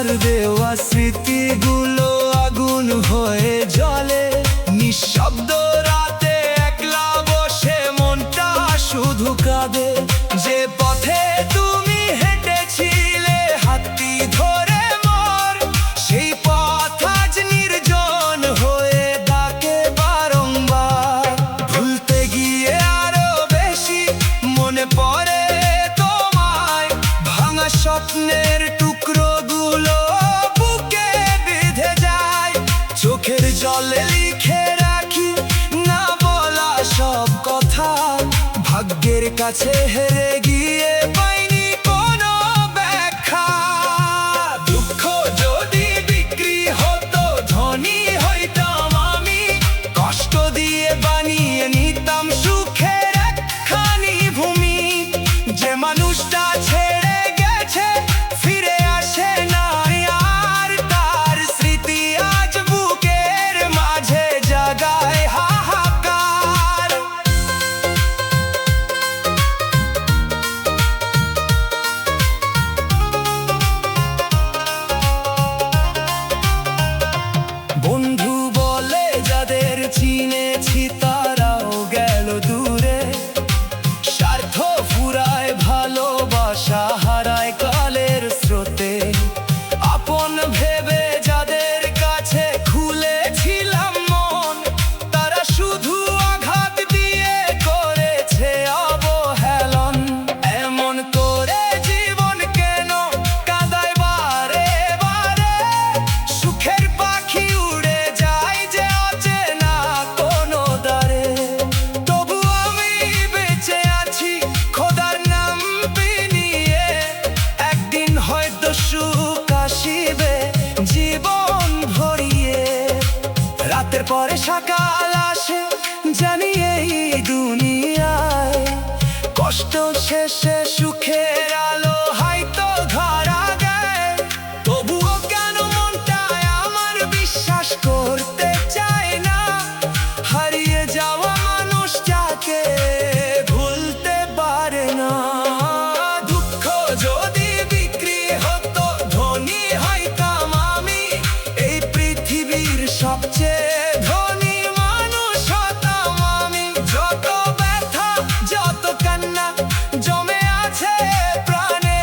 তোমার দেওয়া স্মৃতিগুলো আগুন হয়ে জ্বলে। নিঃশব্দ রাতে একলা বসে মনটা শুধু কাঁদে। যে পথে তুমি হেঁটেছিলে হাতটি ধরে মোর, সেই পথ আজ নির্জন হয়ে ডাকে বারংবার। ভুলতে গিয়ে আরো বেশি মনে পড়ে তোমায়, ভাঙা স্বপ্নের টুকরোগুলো বুকে বেঁধে যায়। চোখের জলে লিখে রাখি না বলা সব কথা, ভাগ্যের কাছে হেরে গিয়ে পাইনি কোনো ব্যাখ্যা। দুঃখ যদি বিক্রি হতো ধনী হইতাম আমি, কষ্ট দিয়ে বানিয়ে নিতাম সুখের একখানি ভূমি। যে মানুষটা ছেড়ে গেছে ফিরে আসে না আর, তার স্মৃতি আজ বুকের মাঝে জাগায় হাহাকার। বন্ধু বলে যাদের চিনেছি তারাও গেল দূরে, স্বার্থ ফুরায় ভালোবাসা হারায় কালের স্রোতে। আপন ভেবে যাদের কাছে খুলেছিলাম মন, তারা শুধু আঘাত দিয়ে করেছে অবহেলন। এমন করে জীবন কেন কাঁদায় বারে বারে, সুখের পাখি উড়ে যায় যে অচেনা কোনো দ্বারে। তবু আমি বেঁচে আছি খোদার নাম বিনিয়ে, একদিন হয়তো সুখ আসিবে জীবন ভরিয়ে। রাতের পরে সকাল আসে জানি এই দুনিয়ায়, কষ্ট শেষে সুখের আলো হয়তো ধরা দেয়। তবুও কেন মনটায় আমার বিশ্বাস করতে চায় না, হারিয়ে যাওয়া মানুষটাকে ভুলতে পারে না। দুঃখ যদি বিক্রি হতো ধনী হইতাম আমি, এই পৃথিবীর সবচেয়ে ধনী মানুষ হতাম আমি। যত ব্যথা যত কান্না জমে আছে প্রাণে,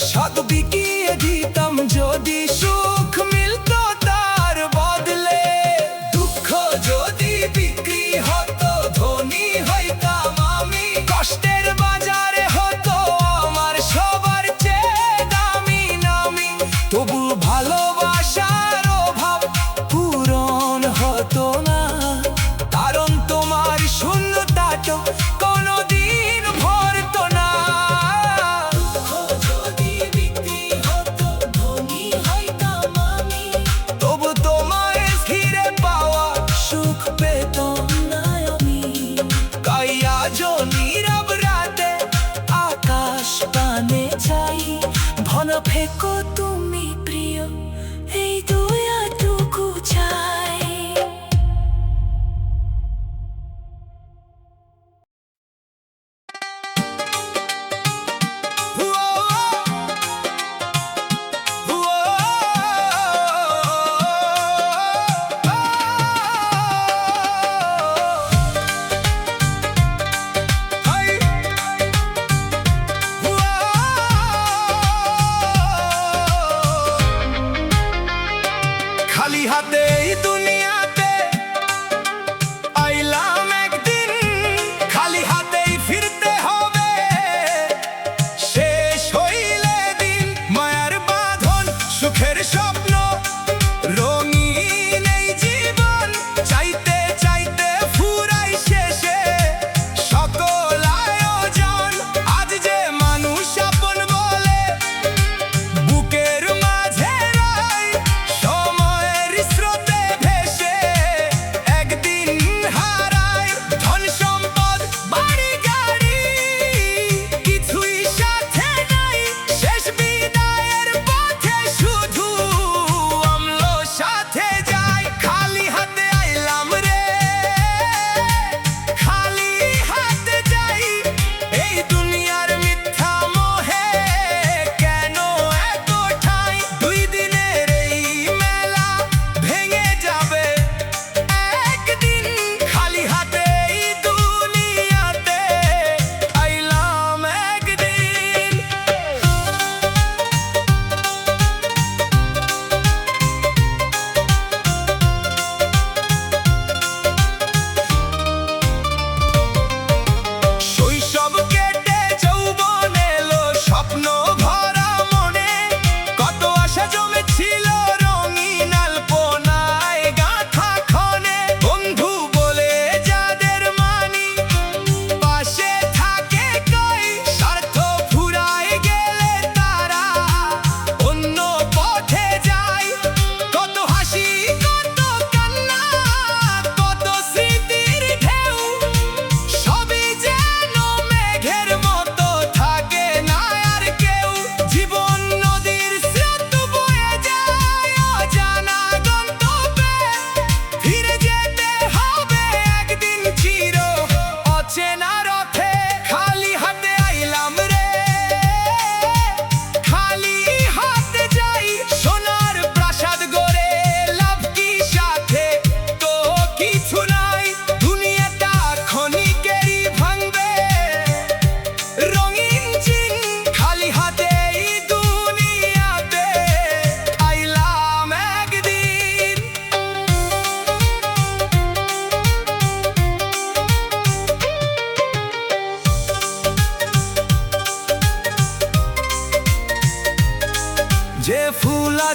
সব বিকিয়ে দিতাম যদি সুখ মিলতো তার বদলে। দুঃখ যদি বিক্রি হতো ধনী হইতাম আমি, কষ্টের বাজারে হতো আমার সবার চেয়ে দামি নামি। তবু ভালোবাসার অভাব পূরণ হতো না, কারণ তোমার শূন্যতাটা কোনোদিন ভরতো না। দুঃখ যদি বিক্রি হতো ধনী হইতাম আমি, তবু তোমায় ফিরে পাওয়া সুখ পেতাম না আমি। তাই আজও নীরব রাতে আকাশ পানে চাই, ঘন ফেকো তুমি প্রিয় এই দয়াটুকু চাই। খালি হাতে এই দুনিয়াতে আইলাম একদিন, খালি হাতেই ফিরতে হবে শেষ হইলে দিন। মায়ার বাঁধন সুখের স্বপ্ন রঙিন এই জীবন, চাইতে চাইতে ফুরাই শেষে সকল আয়োজন। আজ যে মানুষ আপন বলে বুকের মাঝে রয়, সময়ের স্রোত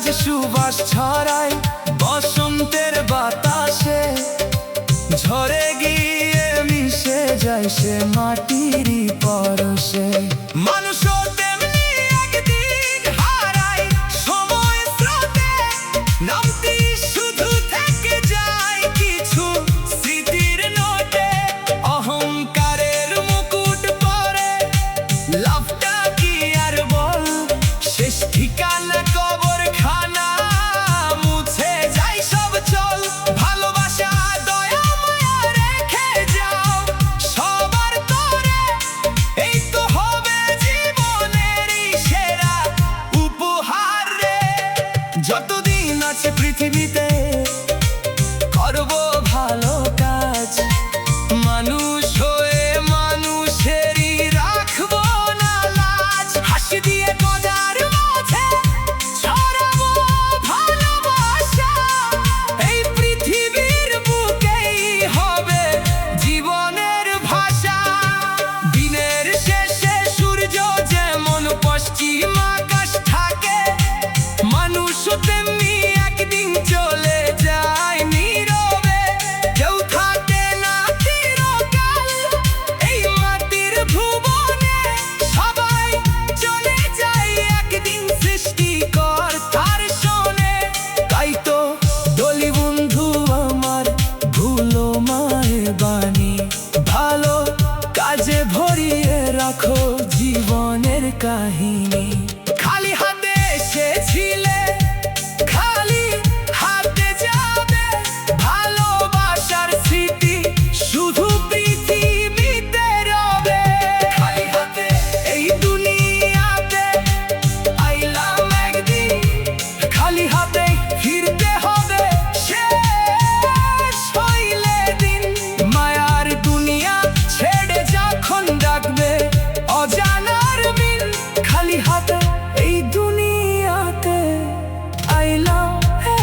আজ সুবাস ছড়ায় বসন্তের বাতাসে, ঝরে গিয়ে মিশে যায় সে মাটিরই পরশে। মানুষও তেমনি একদিন হারায় সময় স্রোতে, নামটি শুধু থেকে যায় কিছু স্মৃতির নোটে। অহংকারের মুকুট পরে লাভটা কি আর বল, শেষ ঠিকানা কবরখানা, মুছে যায় সব চল। ভালোবাসা দয়া মায়া রেখে যাও সবার তরে, এই তো হবে জীবনেরই সেরা উপহার রে। যতদিন আছে পৃথিবীতে করব ভালো কাজ, মানুষ হয়ে মানুষেরই রাখবো না লাজ। হাসি দিয়ে মজার মাঝে ছড়াবো ভালোবাসা, এই পৃথিবীর বুকেই হবে জীবনের ভাষা। দিনের শেষে সূর্য যেমন পশ্চিম আকাশ থাকে, মানুষও তেমনি একদিন চলে যায় নীরবে। কেউ থাকে না চিরকাল এই মাটির ভুবনে, সবাই চলে যায় একদিন সৃষ্টিকর্তার শোনে। তাই তো বলি বন্ধু আমার, ভুলো মায়ের বাণী, ভালো কাজে ভরিয়ে রাখো জীবনের কাহিনী। খালি হাতে এসেছিলে, খালি হাতে যাবে, ভালোবাসার স্মৃতি শুধু পৃথিবীতে রবে। খালি হাতে এই দুনিয়াতে আইলাম একদিন, খালি হাতে ফিরতে হবে শেষ হইলে দিন। মায়ার দুনিয়া ছেড়ে যখন ডাকবে অজানার বিন, খালি হাতে এই দুনিয়াতে আইলাম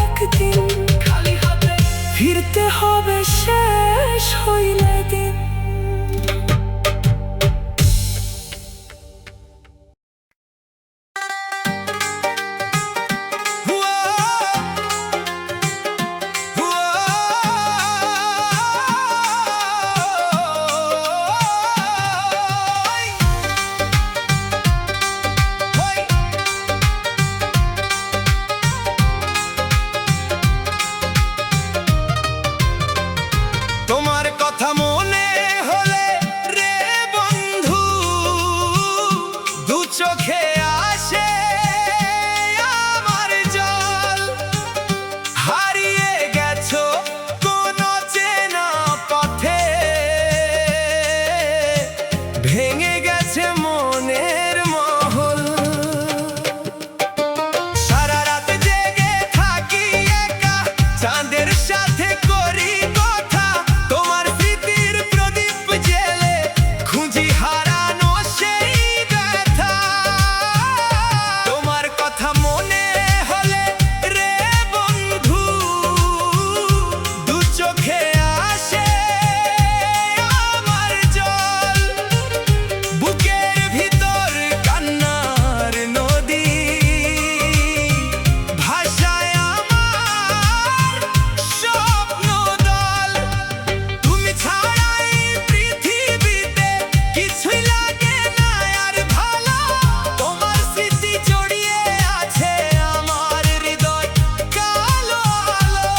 একদিন, খালি হাতে ফিরতে হবে শেষ হইলে দিন। তোমার কথা মনে হলে রে বন্ধু, দু চোখে আসে আমার জল। হারিয়ে গেছো কোন চেনা পথে, ভেঙে গেছে মনের মহল। সারা রাত জেগে থাকি একা, চাঁদের সাথে করি কথা, তোমার স্মৃতির প্রদীপ জেলে খুঁজি হারানো সেই ব্যথা। তোমার কথা মনে হলে রে বন্ধু, দু চোখে আসে আমার জল। বুকের ভিতর কান্নার নদী ভাষায় আমার স্বপ্ন দল। তুমি ছাড়াই পৃথিবীতে কিছুই লাগে না আর ভালো, তোমার স্মৃতি জড়িয়ে আছে আমার হৃদয় কালো আলো।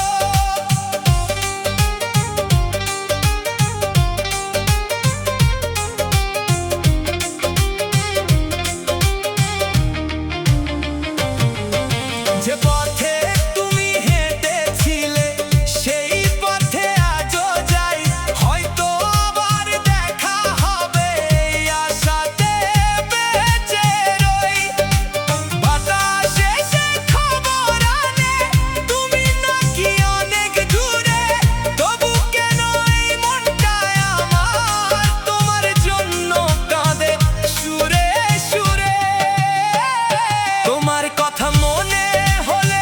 যে পথে তুমি হেঁটেছিলে সেই পথে আজও যাই, হয়তো আবার দেখা হবে এই আশাতে বেঁচে রই। বাতাস এসে খবর আনে তুমি নাকি অনেক দূরে, তবু কেন এই মনটায় আমার তোমার জন্য কাঁদে সুরে সুরে। তোমার কথা মনে হলে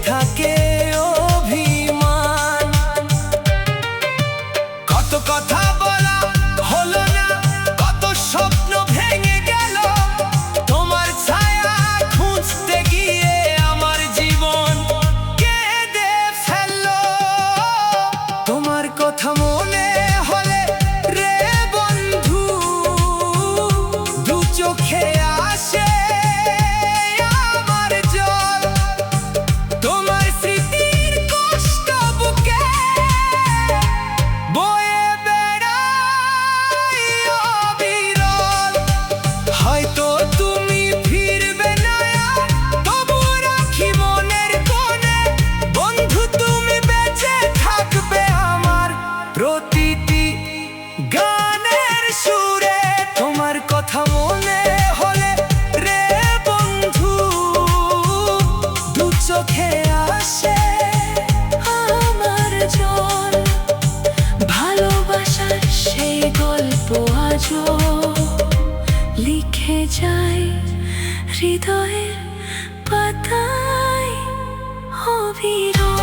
থাকে অভিমান। কত কথা বলা হলো না, কত স্বপ্ন ভেঙে গেল, তোমার ছায়া খুঁজতে গিয়ে আমার জীবন কেঁদে ফেললো। তোমার কথা মনে হলে রে বন্ধু, দু চোখে আসে আমার জল। তোমার স্মৃতির কষ্ট বুকে বয়ে বেড়াই অবিরল। হয়তো তুমি ফিরবে না আর, তবু রাখি মনের কোণে, বন্ধু তুমি বেঁচে থাকবে আমার প্রতিটি গানের সুরে। তোমার কথা মনে হলে রে বন্ধু, দু চোখে আসে আমার জল। ভালোবাসার সেই গল্প আজও লিখে যায় হৃদয়ের পাতায় অবিরল।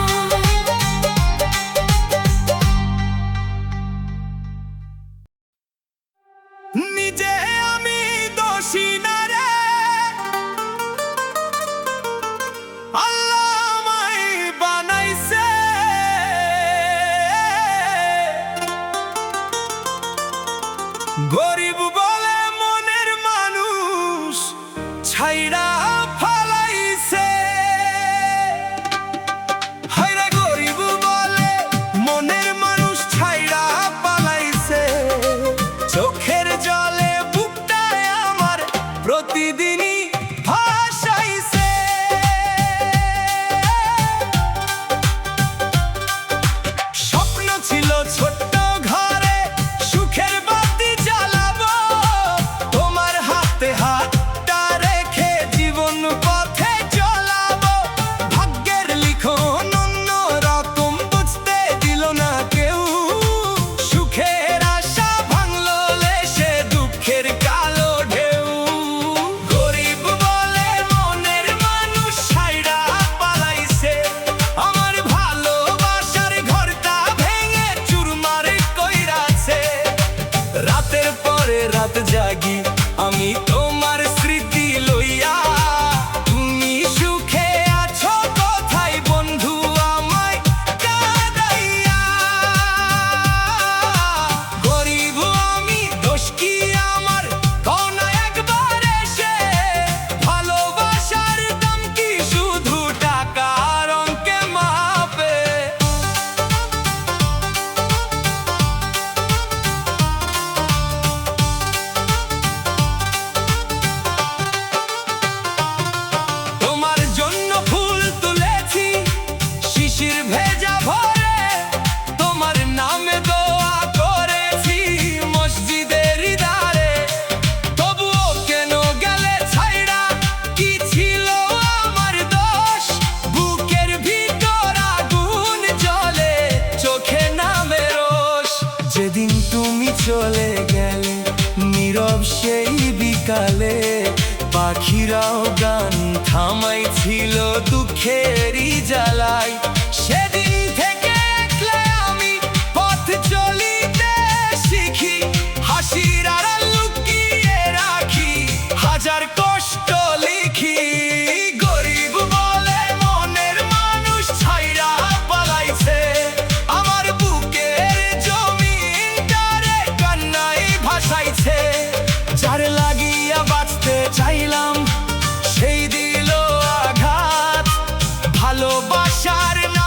নিজে আমি দোষী না রে, আল্লাহ আমায় বানাইছে। গরিব বলে মনের মানুষ ছাইড়া ফালাইছে। হায়রে গরিব বলে মনের মানুষ ছাইড়া পালাইছে। চোখের জলে বুকটায় আমার প্রতিদিনই ভাসাইছে। স্বপ্ন ছিল ছোট্ট ঘরে সুখের বাতি জ্বালাবো, তোমার হাতে হাতটা রেখে জীবন পথে চলাবো। ভাগ্যের লিখন অন্য রকম, বুঝতে দিল না কেউ। সুখের আশা ভাঙলো লেশে, দুঃখের কালো ঢেউ। গরিব বলে মনের মানুষ ছাইড়া পালাইছে। আমার ভালোবাসার ঘরটা ভেঙে চুরমার কইরাছে। রাতের পরে রাত জাগি আমি তোমার স্মৃতি লইয়া। তুমি সুখে আছো কোথায় বন্ধু আমায় কাঁদাইয়া। গরিব আমি, দোষ কি আমার, কও না একবার এসে। ভালোবাসার দাম কি শুধু টাকার অঙ্কে মাপে? তোমার জন্য ফুল তুলেছি শিশির ভেজা ভরে, তোমার নামে দোয়া করেছি মসজিদের দ্বারে। তবুও কেন গেলে ছাইড়া, কি ছিল আমার দোষ? বুকের ভিতর আগুন জ্বলে, চোখে নামে রোষ। যেদিন তুমি চলে গেলে নীরব সেই বিকালে, পাখিরাও গান থামাইছিল দুঃখেরই জ্বালায়। সেদিন থেকে একলা আমি পথ চলিতে শিখি, হাসির আড়াল লুকিয়ে রাখি হাজার কষ্ট লিখি। গরিব বলে মনের মানুষ ছাইড়া পালাইছে। আমার বুকের জমিনটারে কান্নায় ভাসাইছে। যার লাগিয়া বাঁচতে চাইলাম সেই দিল আঘাত। ভালোবাসার না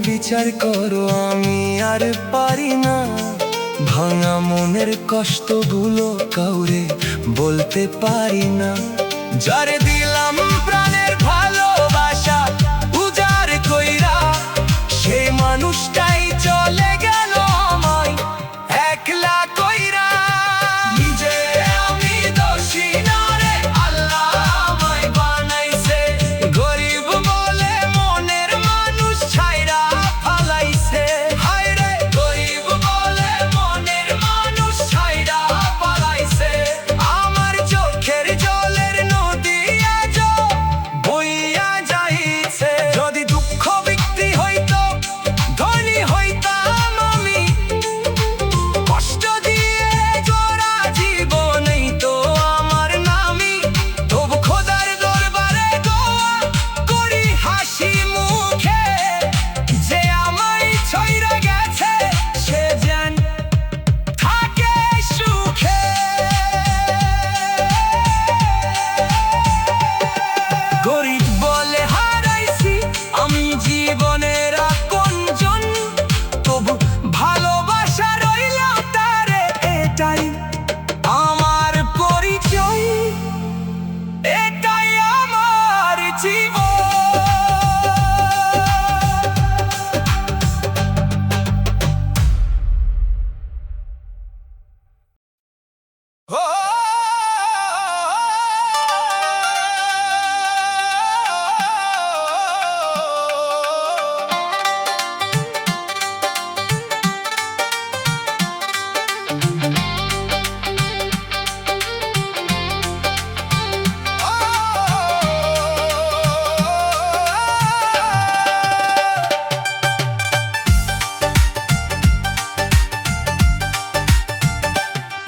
বিচার করো, আমি আর পারি না। ভাঙা মনের কষ্টগুলো কাউরে বলতে পারি না। যারে দিলাম প্রাণের ভালোবাসা উজাড় কইরা, সেই মানুষটাই চলে গেল আমায় একলা কইরা। নিজে আমি দোষী না রে, আল্লাহ আমায় বানাইছে। গরিব বলে মনের মানুষ ছাইরা ফালাইছে। হায় রে, গরিব বলে মনের মানুষ ছাইরা ফালাইছে। আমার চোখের জলের নদী আজ বইয়া যাইছে। যদি দুঃখ বিক্রি হইতো, ধনী হইতাম আমি। কষ্ট দিয়ে জোড়া জীবনেই তো আমার নামি। তবু খোদার দরবারে দোয়া করি হাসি মুখে, যে আমায় ছইরা গেছে সে যেন থাকে সুখে। গরিব বলে হারাইছি আমি জীবনের আপনজন, তবু ভালোবাসা রইল তারে, এটাই আমার পরিচয়, এটাই আমার জীবন।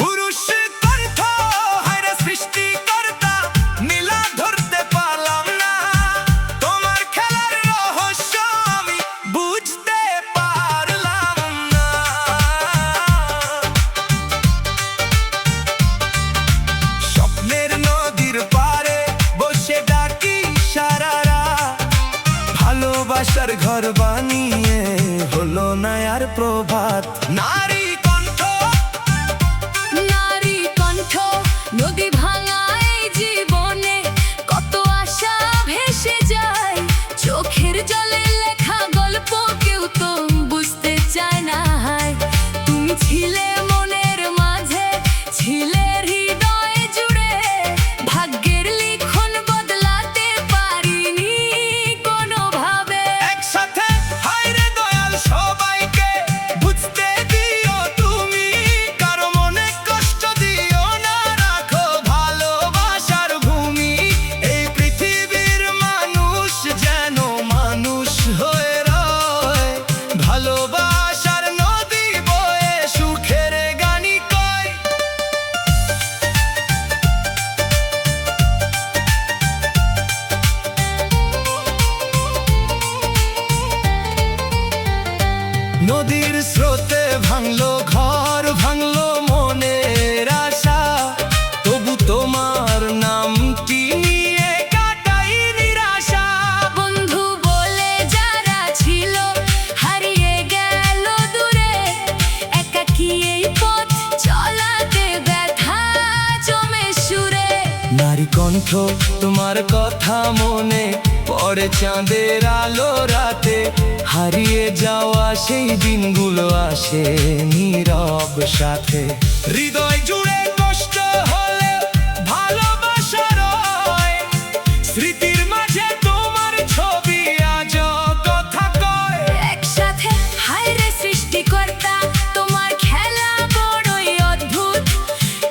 পুরুষ কণ্ঠ হায়রে সৃষ্টিকর্তা, নীলা ধরতে পারলাম না। তোমার খেলার রহস্য আমি বুঝতে পারলাম না। স্বপ্নের নদীর পারে বসে ডাকি সারা রাত, ভালোবাসার ঘর বানিয়ে হলো না আর প্রভাত। নারী কণ্ঠ, নারী কণ্ঠ, নদী ভাঙায় জীবনে কত আশা ভেসে যায়। চোখের জলে লেখা গল্প কেউ তো বুঝতে চায় না। হায়, তুমি ছিলে মনের মাঝে, ছিলে হৃদয়ে জুড়ে। ভাগ্যের লিখন বদলাতে পারিনি কোনোভাবে। একসাথে হায়রে দয়াল সবাইকে বুঝতে দিও তুমি। কারো মনে কষ্ট দিও না, রাখো ভালোবাসার ভূমি। এই পৃথিবীর মানুষ যেন মানুষ হয়ে রয়, ভালোবাসার নদী বয়ে সুখের গানি কয়। নদীর স্রোতে ভাঙলো ঘর, ভাঙলো মনের আশা, তবু তোমার নামটি নিয়ে কাটাই নিরাশা। বন্ধু বলে যারা ছিল হারিয়ে গেল দূরে। একাকী এই পথ চলাতে ব্যথা জমে সুরে। নারী কণ্ঠ, তোমার কথা মনে পড়ে চাঁদের আলো রাতে। হারিয়ে যাওয়া সেই দিনগুলো আসে নীরব সাথে। হৃদয় জুড়ে কষ্ট হলে ভালোবাসা রয়, স্মৃতির মাঝে তোমার ছবি আজ কথা কয়। একসাথে হায়রে সৃষ্টিকর্তা, তোমার খেলা বড়ই অদ্ভুত।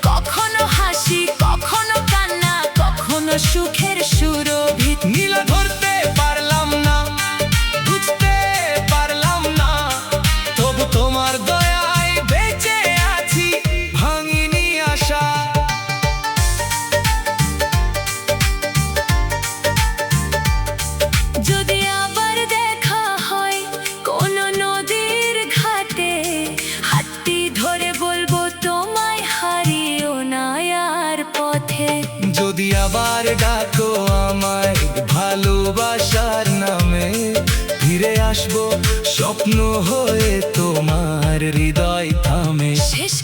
কখনো হাসি, কখনো কান্না, কখনো সুখের সুরভিত। নীলা ধরতে পারলাম না, বুঝতে পারলাম না, তবু তোমার দয়ায় বেঁচে আছি, ভাঙিনি আশা। যদি আবার দেখা হয় কোনো নদীর ঘাটে, হাতটি ধরে বলবো তোমায় হারিও না আর পথে। যদি আবার ডাকো আমায় ভালোবাসার নামে, ফিরে আসবো স্বপ্ন হয়ে তোমার হৃদয় থামে শেষ